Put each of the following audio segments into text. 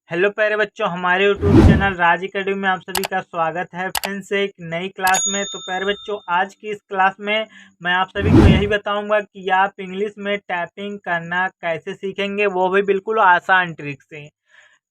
Hello प्यारे बच्चों, हमारे यूट्यूब चैनल राज अकेडमी में आप सभी का स्वागत है फिर से एक नई क्लास में। तो प्यारे बच्चों, आज की इस क्लास में मैं आप सभी को यही बताऊंगा कि आप इंग्लिश में टाइपिंग करना कैसे सीखेंगे, वो भी बिल्कुल आसान ट्रिक से।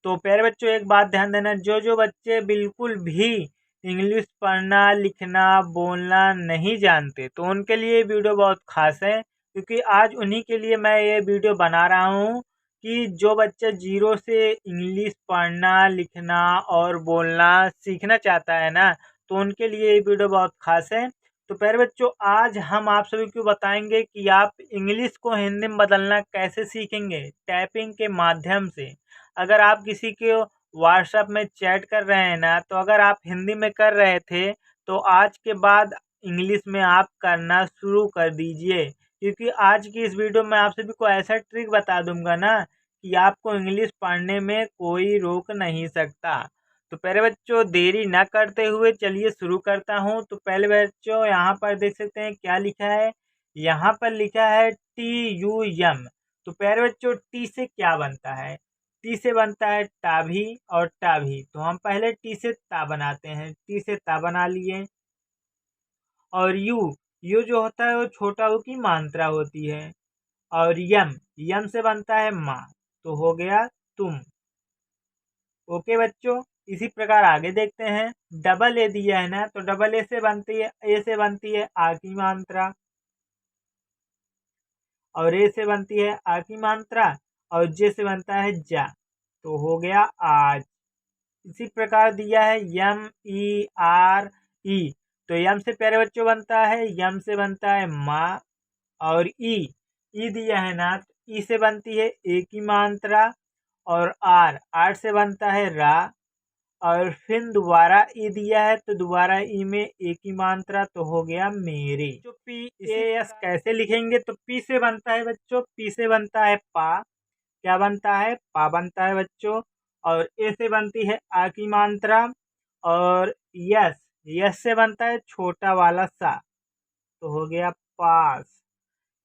तो प्यारे बच्चों, एक बात ध्यान देना, जो जो बच्चे बिल्कुल भी इंग्लिश पढ़ना लिखना बोलना नहीं जानते तो उनके लिए वीडियो बहुत खास है, क्योंकि आज उन्हीं के लिए मैं ये वीडियो बना रहा हूँ कि जो बच्चा जीरो से इंग्लिश पढ़ना लिखना और बोलना सीखना चाहता है ना, तो उनके लिए ये वीडियो बहुत खास है। तो प्यारे बच्चों, आज हम आप सभी को बताएंगे कि आप इंग्लिश को हिंदी में बदलना कैसे सीखेंगे टाइपिंग के माध्यम से। अगर आप किसी के व्हाट्सएप में चैट कर रहे हैं ना, तो अगर आप हिंदी में कर रहे थे तो आज के बाद इंग्लिश में आप करना शुरू कर दीजिए, क्योंकि आज की इस वीडियो में आप सभी को ऐसा ट्रिक बता दूंगा ना कि आपको इंग्लिश पढ़ने में कोई रोक नहीं सकता। तो पहले बच्चों, देरी ना करते हुए चलिए शुरू करता हूँ। तो पहले बच्चों, यहाँ पर देख सकते हैं क्या लिखा है। यहाँ पर लिखा है TUM। तो पहले बच्चों, टी से क्या बनता है? टी से बनता है टाभी और टाभी। तो हम पहले टी से ता बनाते हैं, टी से ता बना लिए। और यू जो होता है वो छोटा ऊ की मात्रा होती है। और यम, यम से बनता है माँ, तो हो गया तुम। ओके बच्चों, इसी प्रकार आगे देखते हैं। डबल ए दिया है ना, तो डबल ए से बनती है आ की मात्रा, और ए से बनती है आ की मात्रा, और जे से बनता है जा, तो हो गया आज। इसी प्रकार दिया है YMERE। तो यम से प्यारे बच्चों बनता है, यम से बनता है माँ। और ई दिया है ना, तो ई से बनती है ए की मात्रा, और आर से बनता है रा। और फिर दोबारा ई दिया है, तो दोबारा ई में ए की मात्रा, तो हो गया मेरे। जो पी ए एस कैसे लिखेंगे? तो पी से बनता है बच्चों, पी से बनता है पा। क्या बनता है? पा बनता है बच्चों। और ए से बनती है आ की मात्रा। और यस, यस से बनता है छोटा वाला सा, तो हो गया पास।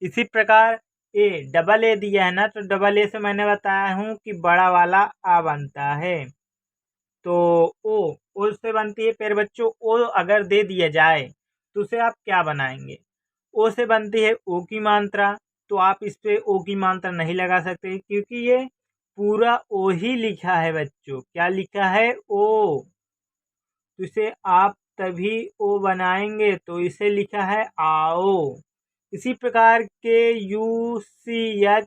इसी प्रकार डबल ए दिया है ना, तो डबल ए से मैंने बताया हूँ कि बड़ा वाला आ बनता है। तो ओ से बनती है प्यारे बच्चों, ओ अगर दे दिया जाए तो उसे आप क्या बनाएंगे? ओ से बनती है ओ की मात्रा, तो आप इस पे ओ की मात्रा नहीं लगा सकते, क्योंकि ये पूरा ओ ही लिखा है बच्चों। क्या लिखा है? ओ। तो इसे आप तभी ओ बनाएंगे, तो इसे लिखा है आओ। इसी प्रकार के UCH,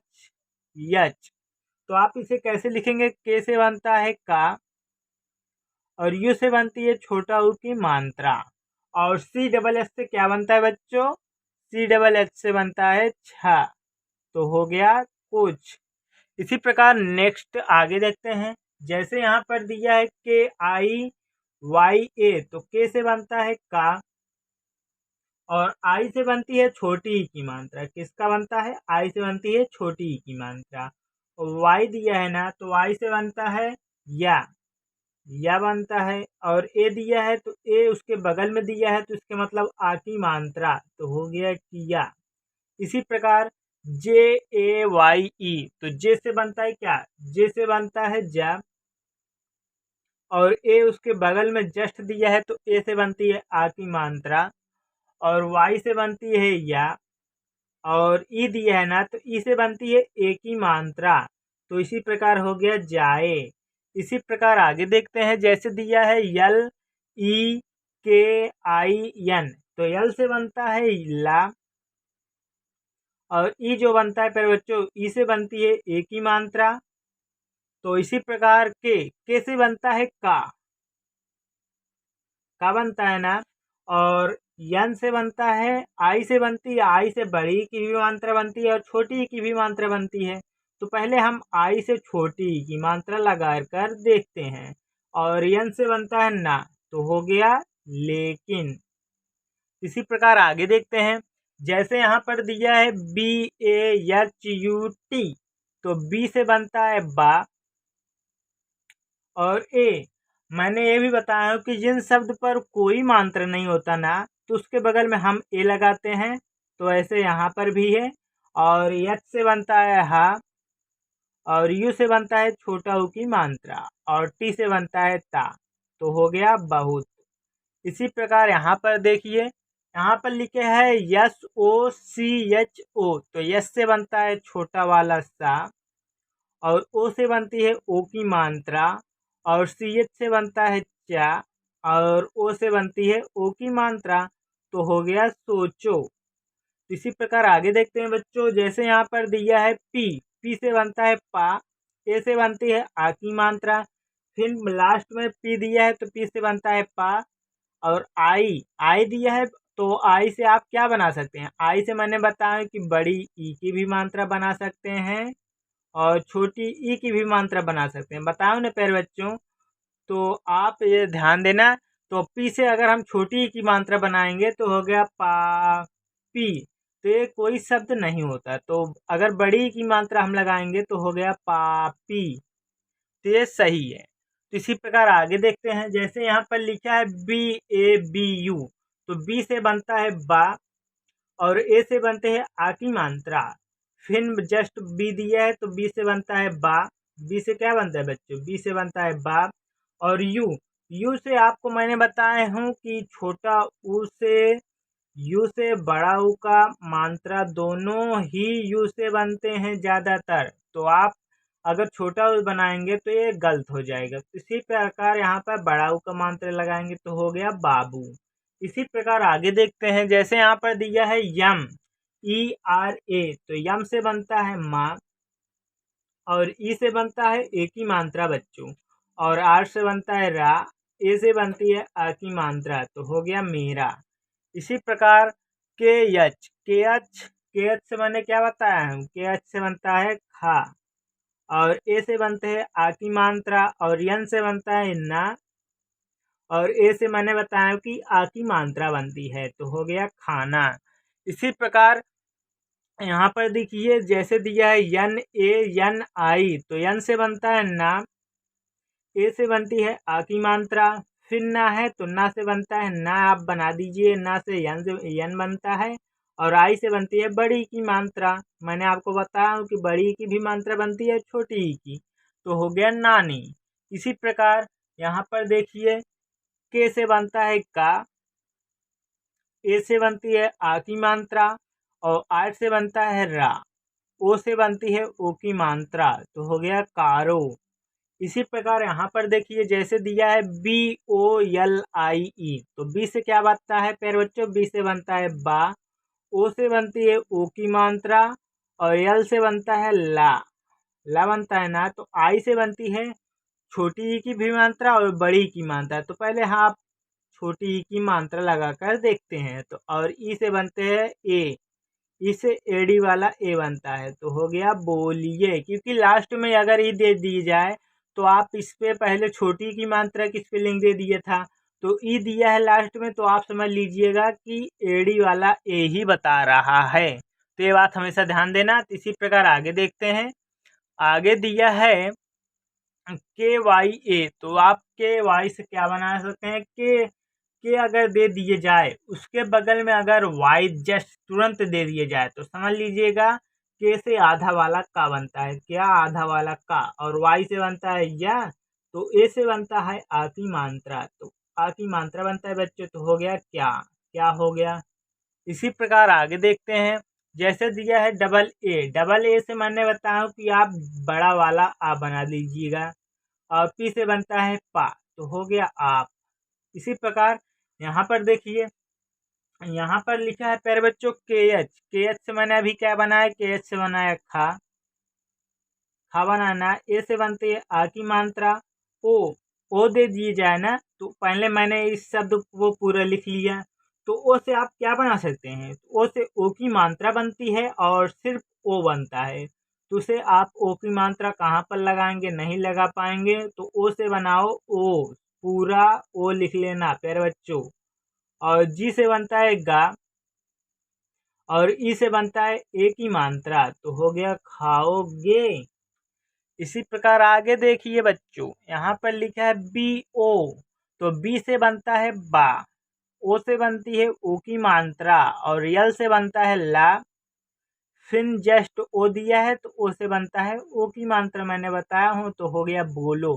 तो आप इसे कैसे लिखेंगे? के से बनता है का, और यू से बनती है छोटा ऊ की मात्रा। और CHH से क्या बनता है बच्चों? CHH से बनता है छ, तो हो गया कुछ। इसी प्रकार नेक्स्ट आगे देखते हैं। जैसे यहाँ पर दिया है KIYA, तो के से बनता है का, और आई से बनती है छोटी ई की मात्रा। किसका बनता है? आई से बनती है छोटी ई की मात्रा। और वाई दिया है ना, तो वाई से बनता है या बनता है। और ए दिया है, तो ए उसके बगल में दिया है, तो इसके मतलब आ की मात्रा, तो हो गया किया। इसी प्रकार JAYE, तो जे से बनता है क्या? जे से बनता है जा। और ए उसके बगल में जस्ट दिया है, तो ए से बनती है आ की मात्रा। और वाई से बनती है या। और ई दिया है ना, तो ई से बनती है ए की मात्रा, तो इसी प्रकार हो गया जाए। इसी प्रकार आगे देखते हैं। जैसे दिया है LEKIN, तो यल से बनता है ला। और ई जो बनता है प्यारे बच्चों, ई से बनती है ए की मात्रा, तो इसी प्रकार के से बनता है का बनता है ना। और यन से बनता है, आई से बनती है, आई से बड़ी की भी मात्रा बनती है और छोटी की भी मात्रा बनती है। तो पहले हम आई से छोटी की मात्रा लगा कर देखते हैं। और यन से बनता है ना, तो हो गया लेकिन। इसी प्रकार आगे देखते हैं। जैसे यहाँ पर दिया है BAHUT, तो बी से बनता है बा। और मैंने ये भी बताया कि जिन शब्द पर कोई मात्रा नहीं होता ना, तो उसके बगल में हम ए लगाते हैं, तो ऐसे यहाँ पर भी है। और यच से बनता है हा। और यू से बनता है छोटा ऊ की मात्रा और टी से बनता है ता, तो हो गया बहुत। इसी प्रकार यहाँ पर देखिए, यहाँ पर लिखे है यस ओ सी एच ओ, तो यस से बनता है छोटा वाला सा और ओ से बनती है ओ की मात्रा और सी एच से बनता है चा और ओ से बनती है ओ की मात्रा, तो हो गया सोचो। इसी प्रकार आगे देखते हैं बच्चों, जैसे यहाँ पर दिया है पी, पी से बनता है पा, ए से बनती है आ की मात्रा, फिर लास्ट में पी दिया है तो पी से बनता है पा और आई, आई दिया है तो आई से आप क्या बना सकते हैं, आई से मैंने बताया कि बड़ी ई की भी मात्रा बना सकते हैं और छोटी ई की भी मात्रा बना सकते हैं, बताओ ना प्यारे बच्चों। तो आप ये ध्यान देना, तो पी से अगर हम छोटी ई की मात्रा बनाएंगे तो हो गया पा पी, तो ये कोई शब्द नहीं होता, तो अगर बड़ी ई की मात्रा हम लगाएंगे तो हो गया पापी, तो ये सही है। तो इसी प्रकार आगे देखते हैं, जैसे यहाँ पर लिखा है बी ए बी यू, तो बी से बनता है बा और ए से बनते हैं आ की मात्रा, फिर जस्ट बी दिया है तो बी से बनता है बा, बी से क्या बनता है बच्चों, बी से बनता है बा और यू, यू से आपको मैंने बताया हूँ कि छोटा ऊ से यू से बड़ा ऊ का मात्रा दोनों ही यू से बनते हैं ज़्यादातर, तो आप अगर छोटा ऊ बनाएंगे तो ये गलत हो जाएगा। इसी प्रकार यहाँ पर बड़ा ऊ का मात्रा लगाएंगे तो हो गया बाबू। इसी प्रकार आगे देखते हैं, जैसे यहाँ पर दिया है यम, ई आर ए, तो यम से बनता है माँ और ई से बनता है ए की मात्रा बच्चों और आर से बनता है रा, ए से बनती है आ की मात्रा, तो हो गया मेरा। इसी प्रकार के एच से मैंने क्या बताया है, के एच से बनता है खा और ए से बनते हैं आ की मात्रा और यन से बनता है ना और ए से मैंने बताया कि आ की मात्रा बनती है, तो हो गया खाना। इसी प्रकार यहाँ पर देखिए, जैसे दिया है यन ए यन आई, तो यन से बनता है ना, ए से बनती है आ की मात्रा, फिर ना है तो ना से बनता है ना, आप बना दीजिए, ना से यन बनता है और आई से बनती है बड़ी की मात्रा, मैंने आपको बताया हूँ कि बड़ी की भी मात्रा बनती है छोटी की, तो हो गया नानी। इसी प्रकार यहाँ पर देखिए, के से बनता है का, ए से बनती है आ की मात्रा और आर से बनता है रा, ओ से बनती है ओ की मात्रा, तो हो गया कारो। इसी प्रकार यहाँ पर देखिए, जैसे दिया है बी ओ एल आई ई, तो बी से क्या बनता है प्यारे बच्चों, बी से बनता है बा, ओ से बनती है ओ की मात्रा और एल से बनता है ला, ला बनता है ना, तो आई से बनती है छोटी ई की भी मात्रा और बड़ी की मात्रा, तो पहले हाँ आप छोटी ई की मात्रा लगाकर देखते हैं, तो और ई से बनते हैं ए, इसे एडी वाला ए बनता है, तो हो गया बोलिए, क्योंकि लास्ट में अगर ई दे दी जाए तो आप इस पे पहले छोटी की मात्रा की स्पेलिंग दे दिए था, तो ई दिया है लास्ट में, तो आप समझ लीजिएगा कि एडी वाला ए ही बता रहा है, तो ये बात हमेशा ध्यान देना। तो इसी प्रकार आगे देखते हैं, आगे दिया है के वाई ए, तो आप के वाई से क्या बना सकते हैं, के अगर दे दिए जाए उसके बगल में अगर वाई जस्ट तुरंत दे दिए जाए तो समझ लीजिएगा के से आधा वाला का बनता है, क्या आधा वाला का, और वाई से बनता है या, तो ए से बनता है आ की मात्रा, तो आ की मात्रा बनता है बच्चों, तो हो गया क्या, क्या हो गया। इसी प्रकार आगे देखते हैं, जैसे दिया है डबल ए से मैंने बताया कि आप बड़ा वाला आ बना लीजिएगा और पी से बनता है पा, तो हो गया आप। इसी प्रकार यहाँ पर देखिए, यहाँ पर लिखा है प्यारे बच्चों के एच से मैंने अभी क्या बनाया, के एच से बनाया खा, खा बनाना, ए से बनती है आ की मात्रा, ओ, ओ दे दिए जाए ना, तो पहले मैंने इस शब्द को पूरा लिख लिया, तो ओ से आप क्या बना सकते हैं, ओ से ओ की मात्रा बनती है और सिर्फ ओ बनता है, तो उसे आप ओ की मात्रा कहाँ पर लगाएंगे, नहीं लगा पाएंगे, तो ओ से बनाओ ओ, पूरा ओ लिख लेना प्यारे बच्चों, और जी से बनता है गा और ई से बनता है ए की मात्रा, तो हो गया खाओगे। इसी प्रकार आगे देखिए बच्चों, यहाँ पर लिखा है बी ओ, तो बी से बनता है बा, ओ से बनती है ओ की मात्रा और यल से बनता है ला, फिर जस्ट ओ दिया है तो ओ से बनता है ओ की मात्रा मैंने बताया हूँ, तो हो गया बोलो।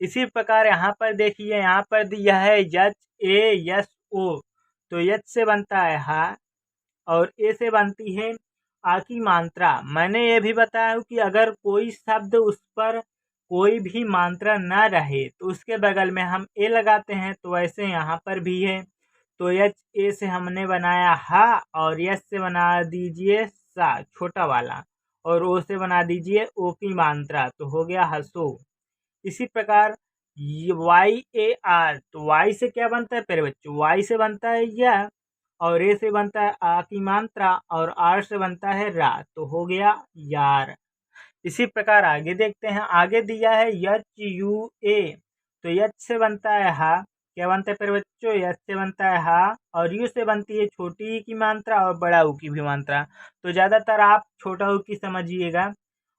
इसी प्रकार यहाँ पर देखिए, यहाँ पर दिया है यच ए यस ओ, तो यच से बनता है हा और ए से बनती है आ की मात्रा। मैंने ये भी बताया हूँ कि अगर कोई शब्द उस पर कोई भी मात्रा न रहे तो उसके बगल में हम ए लगाते हैं, तो वैसे यहाँ पर भी है। तो यच ए से हमने बनाया हा और यस से बना दीजिए सा छोटा वाला, और ओ से बना दीजिए ओ की मात्रा, तो हो गया हसो। इसी प्रकार वाई ए आर, तो वाई से क्या बनता है प्यारे बच्चों, वाई से बनता है यह, और ए से बनता है आ की मात्रा, और आर से बनता है रा, तो हो गया यार। इसी प्रकार आगे देखते हैं, आगे दिया है यच यू ए, तो यच से बनता है हा, क्या बनता है प्यारे बच्चों, यच से बनता है हा, और यू से बनती है छोटी ई की मात्रा और बड़ा ऊ की भी मात्रा, तो ज़्यादातर आप छोटा ऊ की समझिएगा।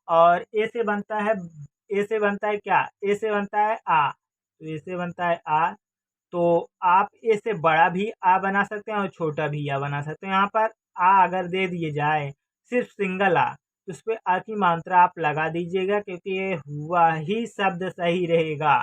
और ए से बनता है, ए से बनता है क्या, ए से बनता है आ, तो ए से बनता है आ, तो आप ए से बड़ा भी आ बना सकते हैं और छोटा भी आ बना सकते हैं। यहाँ पर आ अगर दे दिए जाए सिर्फ सिंगल आ, तो उस पर आ की मात्रा आप लगा दीजिएगा, क्योंकि ये हुआ ही शब्द सही रहेगा।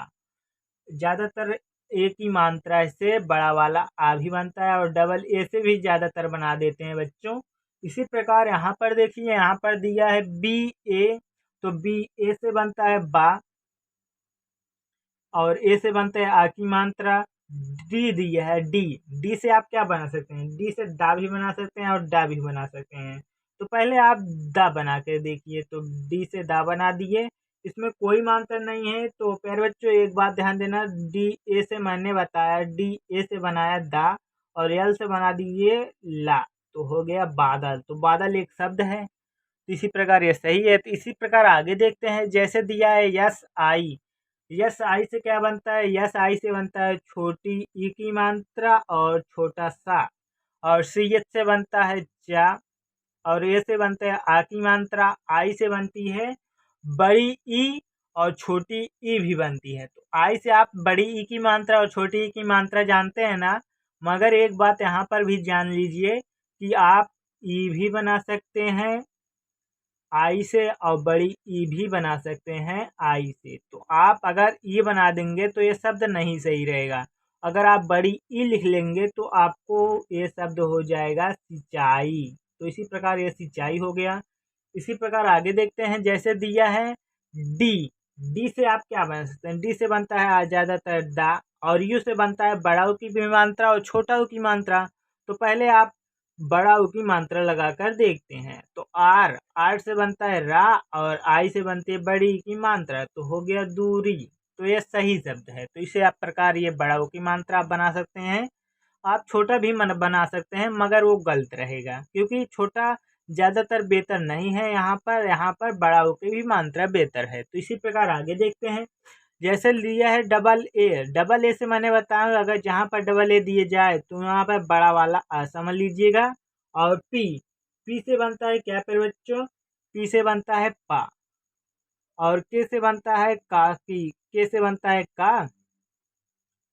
ज़्यादातर ए की मात्रा से बड़ा वाला आ भी बनता है और डबल ए से भी ज़्यादातर बना देते हैं बच्चों। इसी प्रकार यहाँ पर देखिए, यहाँ पर दिया है बी ए, तो बी ए से बनता है बा, और ए से बनता है आ की मात्रा। डी दिया है डी, डी से आप क्या बना सकते हैं, डी से दा भी बना सकते हैं और डा भी बना सकते हैं। तो पहले आप दा बना के देखिए, तो डी से दा बना दिए, इसमें कोई मात्रा नहीं है। तो प्यारे बच्चों एक बात ध्यान देना, डी ए से मैंने बताया, डी ए से बनाया दा, और एल से बना दीजिए ला, तो हो गया बादल। तो बादल एक शब्द है, तो इसी प्रकार ये सही है। तो इसी प्रकार आगे देखते हैं, जैसे दिया है यस आई, यस आई से क्या बनता है, यस आई से बनता है छोटी ई की मात्रा और छोटा सा, और सी एच से बनता है चा, और ए से बनता है आ की मात्रा, आई से बनती है बड़ी ई और छोटी ई भी बनती है। तो आई से आप बड़ी ई की मात्रा और छोटी ई की मात्रा जानते हैं ना, मगर एक बात यहाँ पर भी जान लीजिए कि आप ई भी बना सकते हैं आई से और बड़ी ई भी बना सकते हैं आई से। तो आप अगर ई बना देंगे तो ये शब्द नहीं सही रहेगा, अगर आप बड़ी ई लिख लेंगे तो आपको ये शब्द हो जाएगा सिंचाई। तो इसी प्रकार ये सिंचाई हो गया। इसी प्रकार आगे देखते हैं, जैसे दिया है डी, डी से आप क्या बना सकते हैं, डी से बनता है ज़्यादातर दा, और यू से बनता है बड़ा ऊ की भी मात्रा और छोटा ऊ की मात्रा। तो पहले आप बड़ा ऊ की मात्रा लगाकर देखते हैं, तो आर, आर से बनता है रा, और आई से बनती है बड़ी की मात्रा, तो हो गया दूरी। तो ये सही शब्द है। तो इसे आप प्रकार ये बड़ा ऊ की मात्रा आप बना सकते हैं, आप छोटा भी मन बना सकते हैं, मगर वो गलत रहेगा, क्योंकि छोटा ज़्यादातर बेहतर नहीं है। यहाँ पर बड़ा ऊ की भी मात्रा बेहतर है। तो इसी प्रकार आगे देखते हैं, जैसे लिया है डबल ए, डबल ए से मैंने बताया अगर जहाँ पर डबल ए दिए जाए तो यहाँ पर बड़ा वाला आ समझ लीजिएगा। और पी, पी से बनता है क्या प्यारे बच्चों, पी से बनता है पा, और के से बनता है का की, के से बनता है का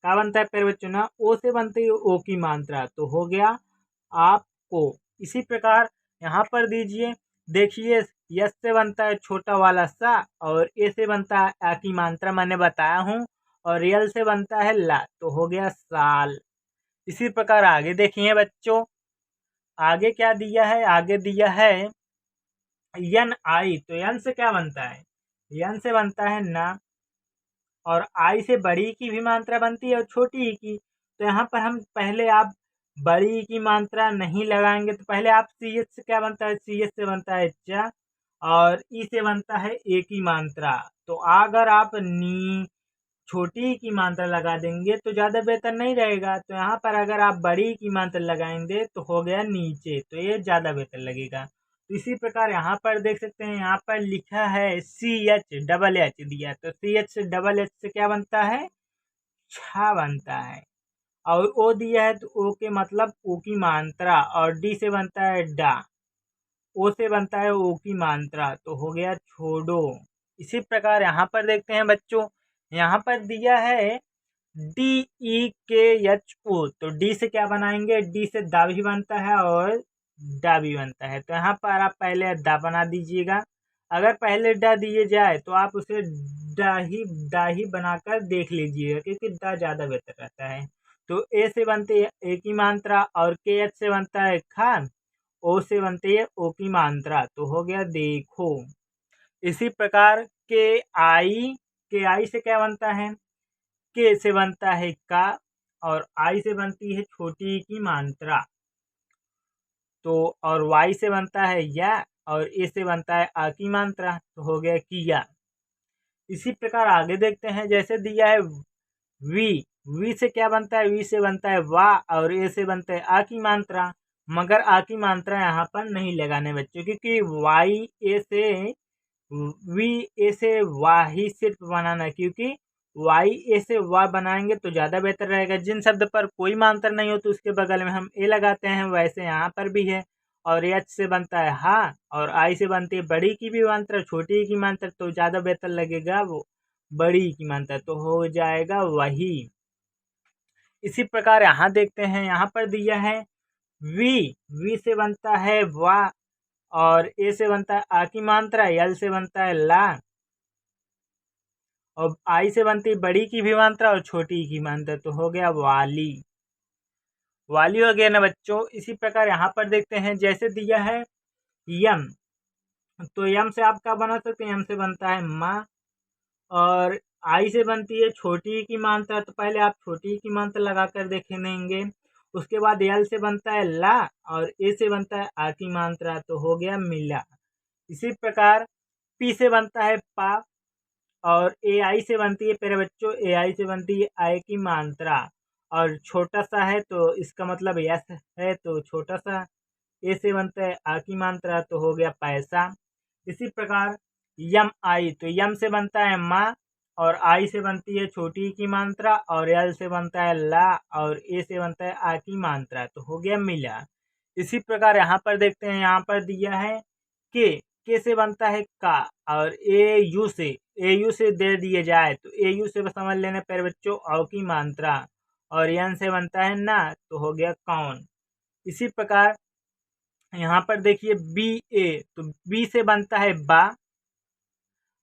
बनता है प्यारे बच्चों ना, ओ से बनती है ओ की मात्रा, तो हो गया आपको। इसी प्रकार यहाँ पर दीजिए, देखिए यस से बनता है छोटा वाला सा, और ए से बनता है आ की मात्रा मैंने बताया हूँ, और यल से बनता है ला, तो हो गया साल। इसी प्रकार आगे देखिए बच्चों, आगे क्या दिया है, आगे दिया है यन आई, तो यन से क्या बनता है, यन से बनता है ना, और आई से बड़ी की भी मात्रा बनती है और छोटी ई की। तो यहाँ पर हम पहले आप बड़ी की मात्रा नहीं लगाएंगे, तो पहले आप सी एच से क्या बनता है, सी एच से बनता है चा, और ई से बनता है ए की मात्रा। तो अगर आप नी छोटी की मात्रा लगा देंगे तो ज़्यादा बेहतर नहीं रहेगा। तो यहाँ पर अगर आप बड़ी की मात्रा लगाएंगे तो हो गया नीचे, तो ये ज़्यादा बेहतर लगेगा। तो इसी प्रकार यहाँ पर देख सकते हैं, यहाँ पर लिखा है सी एच डबल एच दिया, तो सी एच से डबल एच से क्या बनता है, छा बनता है। और ओ दिया है तो ओ के मतलब ओ की मात्रा, और डी से बनता है डा, ओ से बनता है ओ की मात्रा, तो हो गया छोड़ो। इसी प्रकार यहाँ पर देखते हैं बच्चों, यहाँ पर दिया है डी ई के एच ओ, तो डी से क्या बनाएंगे, डी से दा भी बनता है और डा भी बनता है। तो यहाँ पर आप पहले दा बना दीजिएगा। अगर पहले डा दिए जाए तो आप उसे डा ही बनाकर देख लीजिएगा, क्योंकि दा ज़्यादा बेहतर रहता है। तो ए से बनती है ए की मात्रा, और के एच से बनता है खान, ओ से बनती है ओ की मात्रा। तो हो गया देखो। इसी प्रकार के आई से क्या बनता है? के से बनता है का, और आई से बनती है छोटी की मात्रा। तो और वाई से बनता है या, और ए से बनता है आ की मात्रा। तो हो गया किया। इसी प्रकार आगे देखते हैं, जैसे दिया है वी। वी से क्या बनता है? वी से बनता है वाह, और ए से बनता है आ की मात्रा। मगर आ की मात्रा यहाँ पर नहीं लगाने बच्चों, क्योंकि वाई ए से वी ए से वाह ही सिर्फ बनाना, क्योंकि वाई ए से वाह बनाएंगे तो ज़्यादा बेहतर रहेगा। जिन शब्द पर कोई मात्रा नहीं हो तो उसके बगल में हम ए लगाते हैं, वैसे यहाँ पर भी है। और एच से बनता है हाँ, और आई से बनती है बड़ी की भी मात्रा, छोटी की मात्रा, तो ज़्यादा बेहतर लगेगा वो बड़ी की मात्रा। तो हो जाएगा वही। इसी प्रकार यहाँ देखते हैं, यहाँ पर दिया है वी। वी से बनता है वाह, और ए से बनता है आ की मात्रा, यल से बनता है ला, और आई से बनती है बड़ी की भी मात्रा और छोटी की मात्रा। तो हो गया वाली। वाली हो गया ना बच्चों। इसी प्रकार यहाँ पर देखते हैं, जैसे दिया है यम। तो यम से आप क्या बना सकते हैं? यम से बनता है माँ, और आई से बनती है छोटी की मात्रा। तो पहले आप छोटी की मात्रा लगा कर देखेंगे। उसके बाद यल से बनता है ला, और ए से बनता है आ की मात्रा। तो हो गया मिला। इसी प्रकार पी से बनता है पा, और ए आई से बनती है, प्यारे बच्चों, ए आई से बनती है आई की मात्रा, और छोटा सा है तो इसका मतलब यस है, तो छोटा सा। ए से बनता है आ की मात्रा। तो हो गया पैसा। इसी प्रकार यम आई। तो यम से बनता है माँ, और आई से बनती है छोटी की मात्रा, और यल से बनता है ला, और ए से बनता है आ की मात्रा। तो हो गया मिला। इसी प्रकार यहाँ पर देखते हैं, यहाँ पर दिया है के से बनता है का, और ए यू से दे दिए जाए तो ए यू से समझ लेने पर बच्चों औ की मात्रा, और यन से बनता है ना। तो हो गया कौन। इसी प्रकार यहाँ पर देखिए बी ए। तो बी से बनता है बा,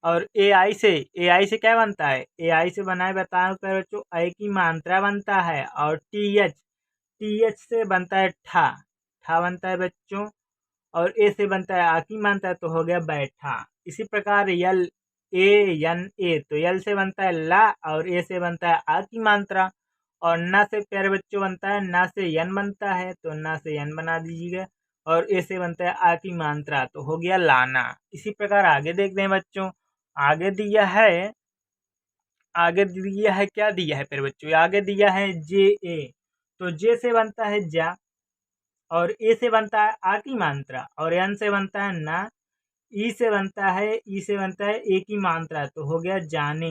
और ए आई से क्या बनता है? ए आई से बनाए बताए पर बच्चों आई की मात्रा बनता है, और टी एच से बनता है ठा। ठा बनता है बच्चों, और ए से बनता है आ की मात्रा। तो हो गया बैठा। इसी प्रकार यल तो यल से बनता है ला, और ए से बनता है आ की मात्रा, और ना से प्यारे बच्चों बनता है, ना से यन बनता है, तो ना से यन बना दीजिएगा, और ए से बनता है आ की मात्रा। तो हो गया लाना। इसी प्रकार आगे देखते हैं बच्चों। आगे दिया है क्या दिया है प्यारे बच्चों? आगे दिया है जे ए। तो जे से बनता है जा, और ए से बनता है आ की मात्रा, और एन से बनता है ना। ई से बनता है ए की मात्रा। तो हो गया जाने।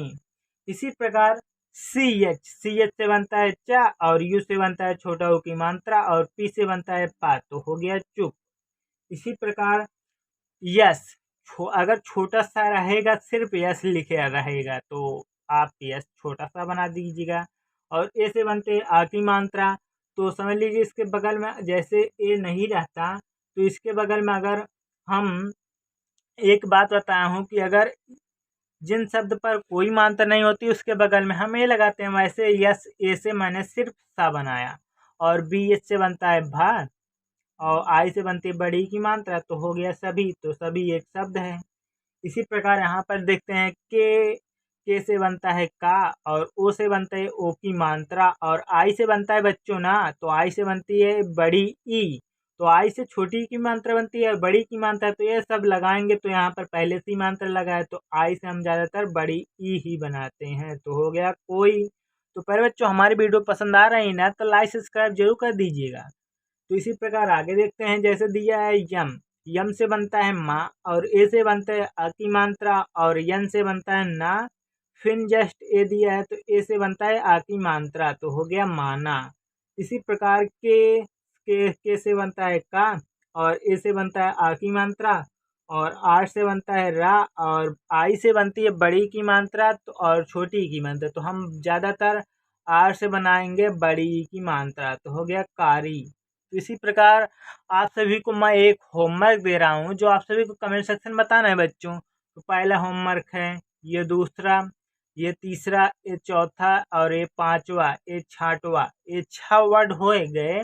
इसी प्रकार सी एच से बनता है चा, और यू से बनता है छोटा ऊ की मात्रा, और पी से बनता है पा। तो हो गया चुप। इसी प्रकार यस, अगर छोटा सा रहेगा, सिर्फ यस लिखे रहेगा, तो आप यस छोटा सा बना दीजिएगा। और ए से बनते हैं आ की मात्रा। तो समझ लीजिए इसके बगल में जैसे ए नहीं रहता, तो इसके बगल में अगर हम एक बात बताया हूँ कि अगर जिन शब्द पर कोई मात्रा नहीं होती उसके बगल में हम ए लगाते हैं, वैसे यस ए से मैंने सिर्फ सा बनाया। और बी एच से बनता है भा, और आई से बनती है बड़ी की मात्रा। तो हो गया सभी। तो सभी एक शब्द है। इसी प्रकार यहाँ पर देखते हैं के से बनता है का, और ओ से बनता है ओ की मात्रा, और आई से बनता है बच्चों ना। तो आई से बनती है बड़ी ई। तो आई से छोटी की मात्रा बनती है, और बड़ी की मात्रा। तो ये सब लगाएंगे तो यहाँ पर पहले से ही मात्रा लगाए, तो आई से हम ज़्यादातर बड़ी ई ही बनाते हैं। तो हो गया कोई। तो पर बच्चों हमारी वीडियो पसंद आ रही है ना, तो लाइक सब्सक्राइब जरूर कर दीजिएगा। तो इसी प्रकार आगे देखते हैं, जैसे दिया है यम से बनता है माँ, और ए से बनता है आ की मात्रा, और यन से बनता है ना। फिर जस्ट ए दिया है, तो ए से बनता है आ की मात्रा। तो हो गया माना। इसी प्रकार के से बनता है का, और ए से बनता है आ की मात्रा, और आर से बनता है रा, और आई से बनती है बड़ी की मात्रा, तो और छोटी की मात्रा। तो हम ज़्यादातर आर से बनाएंगे बड़ी की मात्रा। तो हो गया कारी। तो इसी प्रकार आप सभी को मैं एक होमवर्क दे रहा हूँ, जो आप सभी को कमेंट सेक्शन में बताना है बच्चों। तो पहला होमवर्क है, ये दूसरा, ये तीसरा, ये चौथा और ये पांचवा, ये छठवा। ये 6 वर्ड हो गए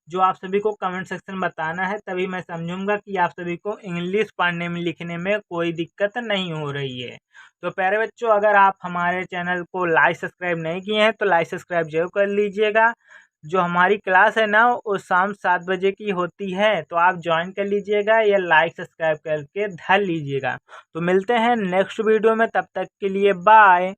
जो आप सभी को कमेंट सेक्शन में बताना है, तभी मैं समझूंगा कि आप सभी को इंग्लिश पढ़ने में लिखने में कोई दिक्कत नहीं हो रही है। तो प्यारे बच्चों, अगर आप हमारे चैनल को लाइक सब्सक्राइब नहीं किए हैं तो लाइक सब्सक्राइब जरूर कर लीजिएगा। जो हमारी क्लास है ना वो शाम 7 बजे की होती है, तो आप ज्वाइन कर लीजिएगा या लाइक सब्सक्राइब करके धर लीजिएगा। तो मिलते हैं नेक्स्ट वीडियो में, तब तक के लिए बाय।